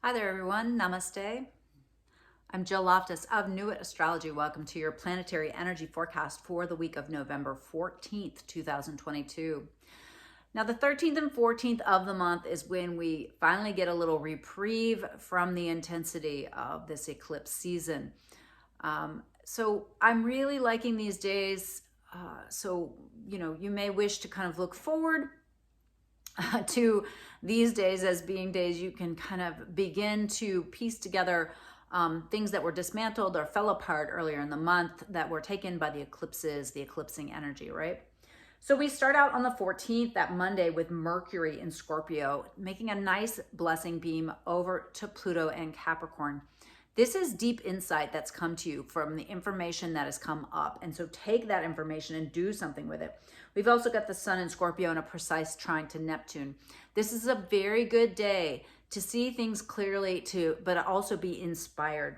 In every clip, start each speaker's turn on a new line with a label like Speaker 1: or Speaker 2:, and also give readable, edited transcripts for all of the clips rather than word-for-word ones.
Speaker 1: Hi there, everyone. Namaste. I'm Jill Loftus of Nuit Astrology. Welcome to your planetary energy forecast for the week of November 14th, 2022. Now, the 13th and 14th of the month is when we finally get a little reprieve from the intensity of this eclipse season. So I'm really liking these days. You may wish to kind of look forward to these days as being days you can kind of begin to piece together things that were dismantled or fell apart earlier in the month that were taken by the eclipses, the eclipsing energy, right? So we start out on the 14th, that Monday, with Mercury in Scorpio, making a nice blessing beam over to Pluto and Capricorn. This is deep insight that's come to you from the information that has come up. And so take that information and do something with it. We've also got the Sun in Scorpio and a precise trine to Neptune. This is a very good day to see things clearly, but also be inspired.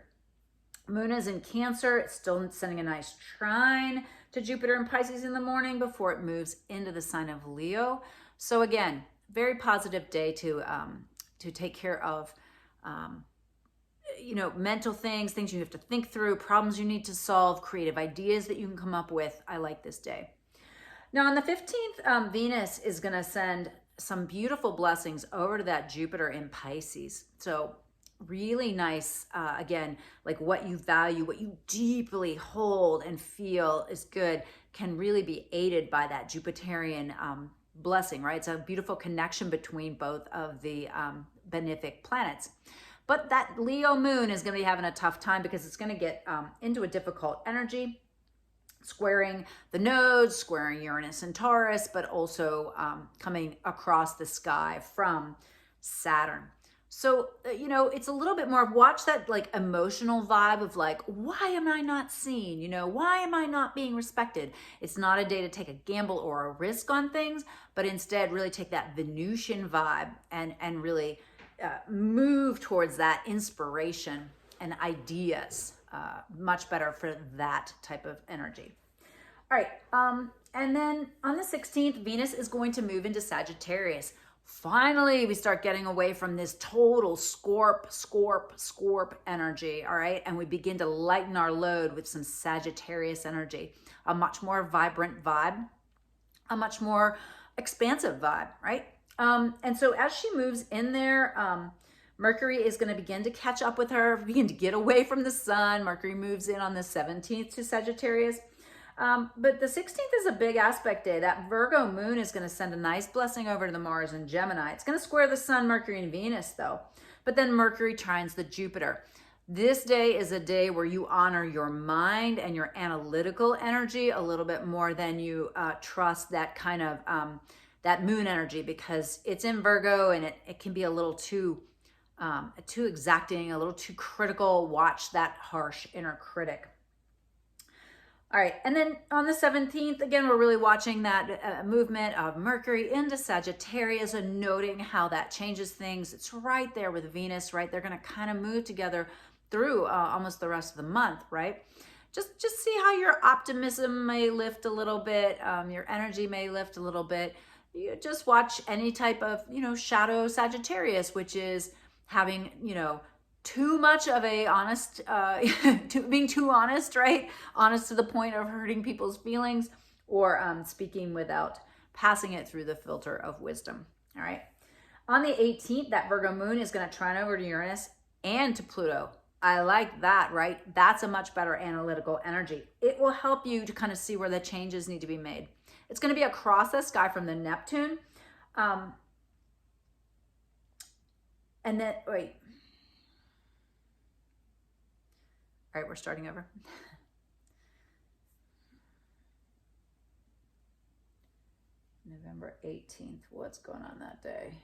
Speaker 1: Moon is in Cancer. It's still sending a nice trine to Jupiter and Pisces in the morning before it moves into the sign of Leo. So again, very positive day to take care of mental things you have to think through, problems you need to solve, creative ideas that you can come up with. I like this day. Now on the 15th, Venus is going to send some beautiful blessings over to that Jupiter in Pisces. So really nice, again, like what you value, what you deeply hold and feel is good, can really be aided by that Jupiterian blessing, right? It's a beautiful connection between both of the benefic planets. But that Leo moon is going to be having a tough time because it's going to get into a difficult energy, squaring the nodes, squaring Uranus and Taurus, but also coming across the sky from Saturn. So, it's a little bit more of watch that like emotional vibe of like, why am I not seen? Why am I not being respected? It's not a day to take a gamble or a risk on things, but instead really take that Venusian vibe and really move towards that inspiration and ideas. Much better for that type of energy. All right, and then on the 16th, Venus is going to move into Sagittarius. Finally, we start getting away from this total scorp energy, all right? And we begin to lighten our load with some Sagittarius energy, a much more vibrant vibe, a much more expansive vibe, right? And so as she moves in there, Mercury is going to begin to catch up with her, begin to get away from the sun. Mercury moves in on the 17th to Sagittarius. But the 16th is a big aspect day. That Virgo moon is going to send a nice blessing over to the Mars and Gemini. It's going to square the sun, Mercury, and Venus, though. But then Mercury trines the Jupiter. This day is a day where you honor your mind and your analytical energy a little bit more than you trust that kind of that moon energy, because it's in Virgo and it can be a little too exacting, a little too critical. Watch that harsh inner critic. All right, and then on the 17th, again, we're really watching that movement of Mercury into Sagittarius and noting how that changes things. It's right there with Venus, right? They're going to kind of move together through almost the rest of the month, right? Just see how your optimism may lift a little bit, your energy may lift a little bit. You just watch any type of, shadow Sagittarius, which is having, too much of a honest, being too honest, right? Honest to the point of hurting people's feelings, or speaking without passing it through the filter of wisdom, all right? On the 18th, that Virgo moon is going to trine over to Uranus and to Pluto. I like that, right? That's a much better analytical energy. It will help you to kind of see where the changes need to be made. It's going to be across the sky from the Neptune. And then, wait. All right, we're starting over. November 18th. What's going on that day?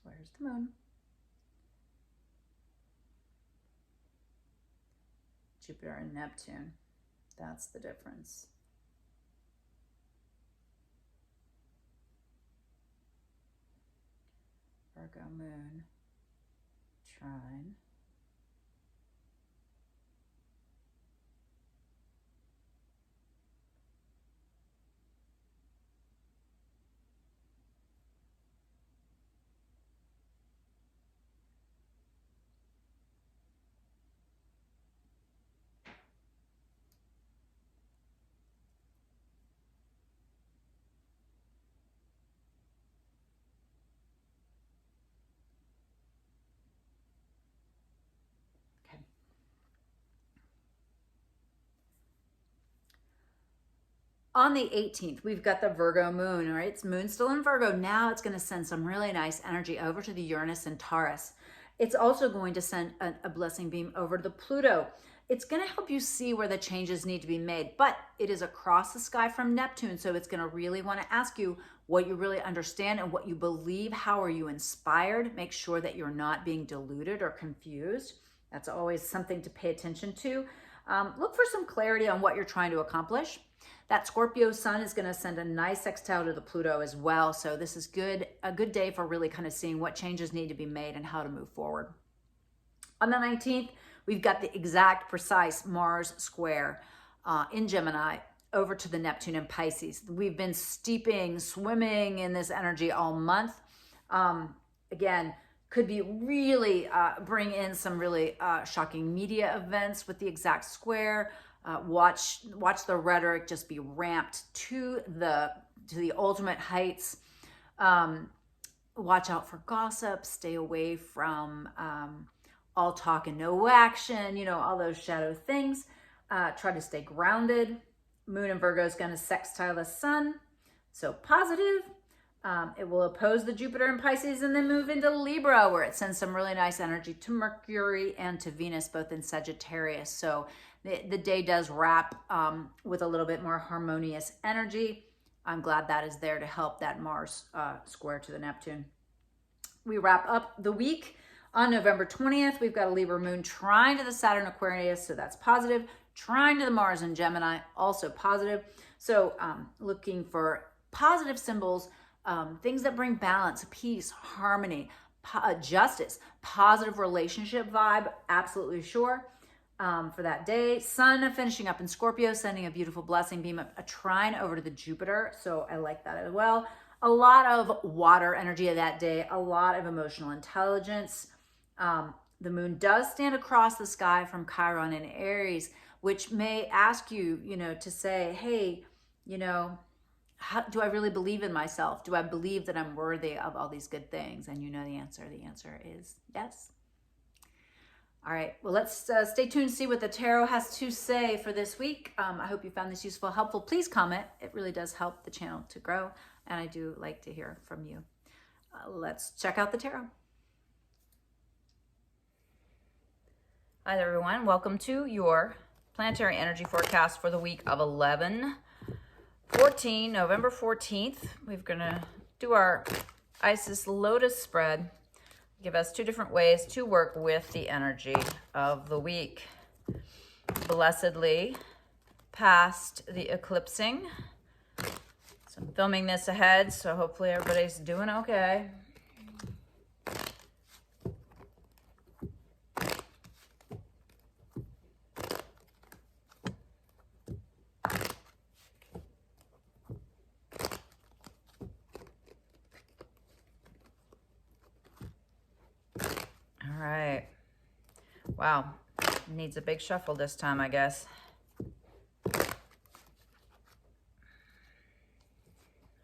Speaker 1: Where's the moon? Jupiter and Neptune. That's the difference. Virgo moon. Trine. On the 18th, we've got the Virgo moon, all right? It's moon still in Virgo. Now it's going to send some really nice energy over to the Uranus and Taurus. It's also going to send a blessing beam over to the Pluto. It's going to help you see where the changes need to be made, but it is across the sky from Neptune, so it's going to really want to ask you what you really understand and what you believe. How are you inspired? Make sure that you're not being deluded or confused. That's always something to pay attention to. Look for some clarity on what you're trying to accomplish. That Scorpio sun is going to send a nice sextile to the Pluto as well. So this is a good day for really kind of seeing what changes need to be made and how to move forward. On the 19th, we've got the exact precise Mars square in Gemini over to the Neptune and Pisces. We've been swimming in this energy all month. Again, could be really bring in some really shocking media events with the exact square. Watch the rhetoric just be ramped to the ultimate heights. Watch out for gossip. Stay away from all talk and no action. You know, all those shadow things. Try to stay grounded. Moon in Virgo is going to sextile the sun, so positive. It will oppose the Jupiter in Pisces and then move into Libra, where it sends some really nice energy to Mercury and to Venus, both in Sagittarius. So the day does wrap with a little bit more harmonious energy. I'm glad that is there to help that Mars square to the Neptune. We wrap up the week on November 20th. We've got a Libra moon trine to the Saturn Aquarius, so that's positive. Trine to the Mars in Gemini, also positive. So looking for positive symbols, things that bring balance, peace, harmony, justice, positive relationship vibe, absolutely sure. For that day. Sun finishing up in Scorpio, sending a beautiful blessing beam, a trine over to the Jupiter. So I like that as well. A lot of water energy of that day, a lot of emotional intelligence. The moon does stand across the sky from Chiron in Aries, which may ask you, to say, hey, do I really believe in myself? Do I believe that I'm worthy of all these good things? And you know the answer. The answer is yes. All right, well, let's stay tuned to see what the tarot has to say for this week. I hope you found this useful, helpful. Please comment. It really does help the channel to grow, and I do like to hear from you. Let's check out the tarot. Hi there, everyone. Welcome to your planetary energy forecast for the week of November 14th. We're going to do our Isis Lotus spread. Give us two different ways to work with the energy of the week. Blessedly past the eclipsing. So I'm filming this ahead, so hopefully everybody's doing okay. All right. Wow. Needs a big shuffle this time, I guess.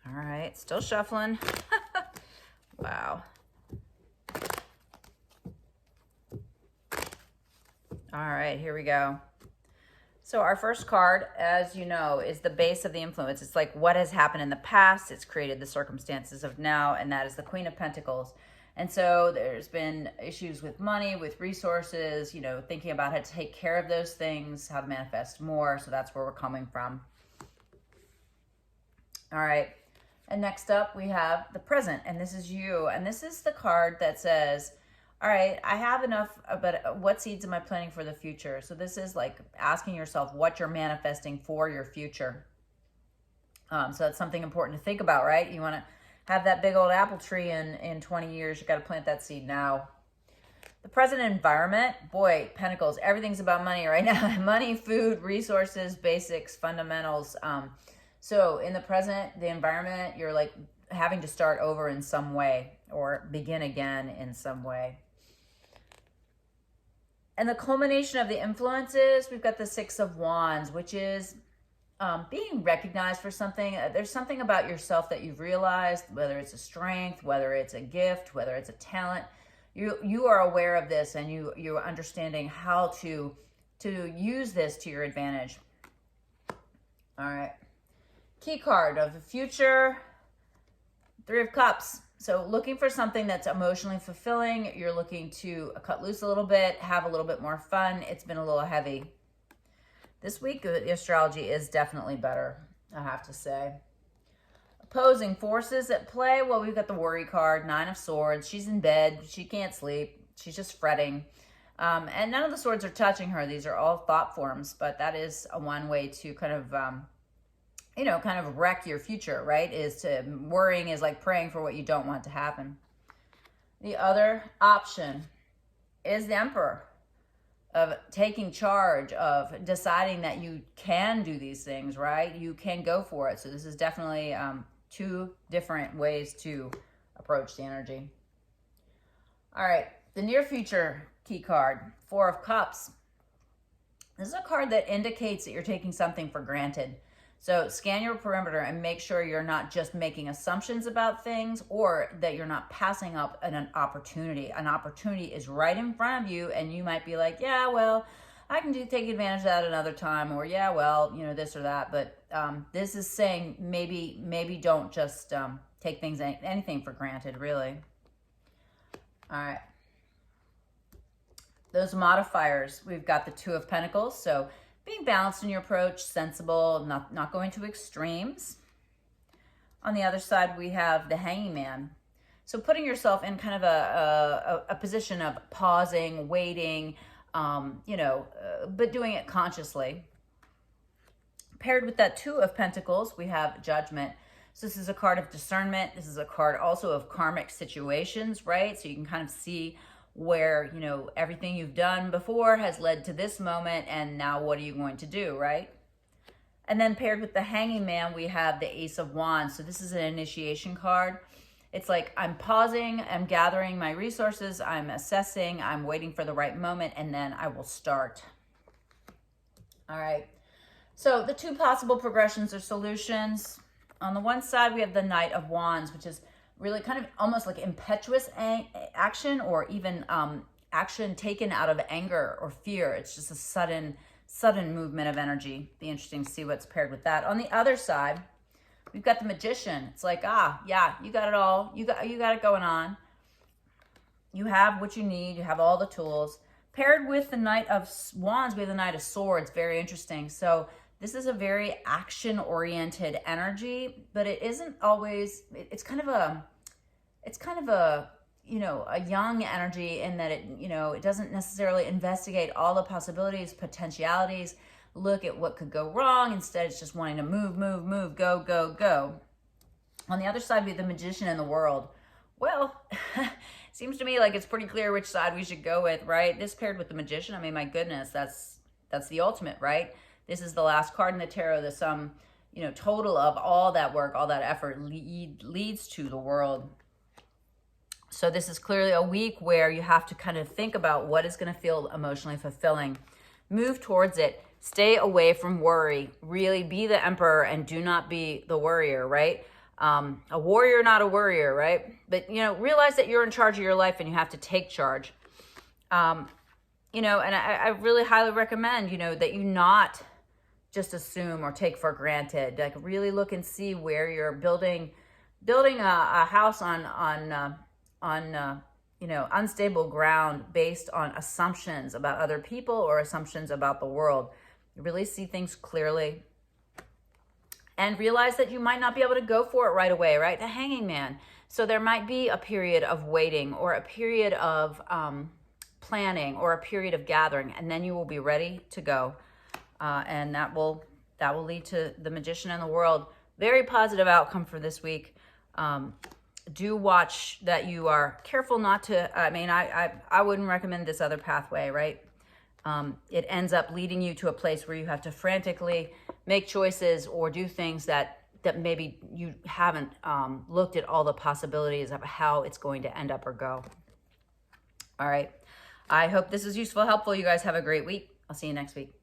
Speaker 1: All right. Still shuffling. Wow. All right. Here we go. So our first card, as you know, is the base of the influence. It's like what has happened in the past. It's created the circumstances of now, and that is the Queen of Pentacles. And so there's been issues with money, with resources, thinking about how to take care of those things, how to manifest more. So that's where we're coming from. All right. And next up, we have the present, and this is you. And this is the card that says, all right, I have enough, but what seeds am I planting for the future? So this is like asking yourself what you're manifesting for your future. So that's something important to think about, right? You want to have that big old apple tree in 20 years. You got to plant that seed now. The present environment, boy, Pentacles, everything's about money right now. Money, food, resources, basics, fundamentals. So in the present, the environment, you're like having to start over in some way or begin again in some way. And the culmination of the influences, we've got the Six of Wands, which is being recognized for something. There's something about yourself that you've realized, whether it's a strength, whether it's a gift, whether it's a talent. You are aware of this, and you're understanding how to use this to your advantage. All right. key card of the future, Three of Cups. So looking for something that's emotionally fulfilling. You're looking to cut loose a little bit, have a little bit more fun. It's been a little heavy. This week, the astrology is definitely better, I have to say. Opposing forces at play. Well, we've got the worry card, Nine of Swords. She's in bed. She can't sleep. She's just fretting. And none of the swords are touching her. These are all thought forms, but that is one way to kind of, kind of wreck your future, right? Worrying is like praying for what you don't want to happen. The other option is the Emperor, of taking charge, of deciding that you can do these things, right? You can go for it. So this is definitely two different ways to approach the energy. All right, the near future key card, Four of Cups. This is a card that indicates that you're taking something for granted. So scan your perimeter and make sure you're not just making assumptions about things, or that you're not passing up an opportunity. An opportunity is right in front of you, and you might be like, yeah, well, I can take advantage of that another time, or yeah, well, this or that. But this is saying maybe don't just take anything for granted, really. All right. Those modifiers, we've got the Two of Pentacles. So being balanced in your approach, sensible, not going to extremes. On the other side, we have the Hanging Man. So putting yourself in kind of a position of pausing, waiting, but doing it consciously. Paired with that Two of Pentacles, we have Judgment. So this is a card of discernment. This is a card also of karmic situations, right? So you can kind of see where, everything you've done before has led to this moment, and now what are you going to do, right? And then paired with the Hanging Man, we have the Ace of Wands. So this is an initiation card. It's like I'm pausing, I'm gathering my resources, I'm assessing, I'm waiting for the right moment, and then I will start. All right. So the two possible progressions or solutions. On the one side, we have the Knight of Wands, which is really kind of almost like impetuous action, or even action taken out of anger or fear. It's just a sudden movement of energy. Be interesting to see what's paired with that. On the other side, we've got the Magician. It's like, yeah, you got it all. You got it going on. You have what you need. You have all the tools. Paired with the Knight of Wands, we have the Knight of Swords. Very interesting. So this is a very action-oriented energy, but it isn't always. It's kind of a a young energy in that it doesn't necessarily investigate all the possibilities, potentialities, look at what could go wrong. Instead, it's just wanting to move, go. On the other side, we have the Magician and the World. Well, seems to me like it's pretty clear which side we should go with, right? This paired with the Magician, I mean, my goodness, that's the ultimate, right? This is the last card in the tarot. The sum, total of all that work, all that effort leads to the World. So this is clearly a week where you have to kind of think about what is going to feel emotionally fulfilling. Move towards it. Stay away from worry. Really be the Emperor and do not be the worrier, right? A warrior, not a worrier, right? But, realize that you're in charge of your life and you have to take charge. And I really highly recommend, that you not just assume or take for granted. Like really look and see where you're building a house on unstable ground based on assumptions about other people or assumptions about the world. You really see things clearly and realize that you might not be able to go for it right away, right? The Hanging Man. So there might be a period of waiting or a period of planning or a period of gathering, and then you will be ready to go. And that will lead to the Magician and the World. Very positive outcome for this week. Do watch that you are careful not to, I wouldn't recommend this other pathway, right? It ends up leading you to a place where you have to frantically make choices or do things that maybe you haven't looked at all the possibilities of how it's going to end up or go. All right. I hope this is useful, helpful. You guys have a great week. I'll see you next week.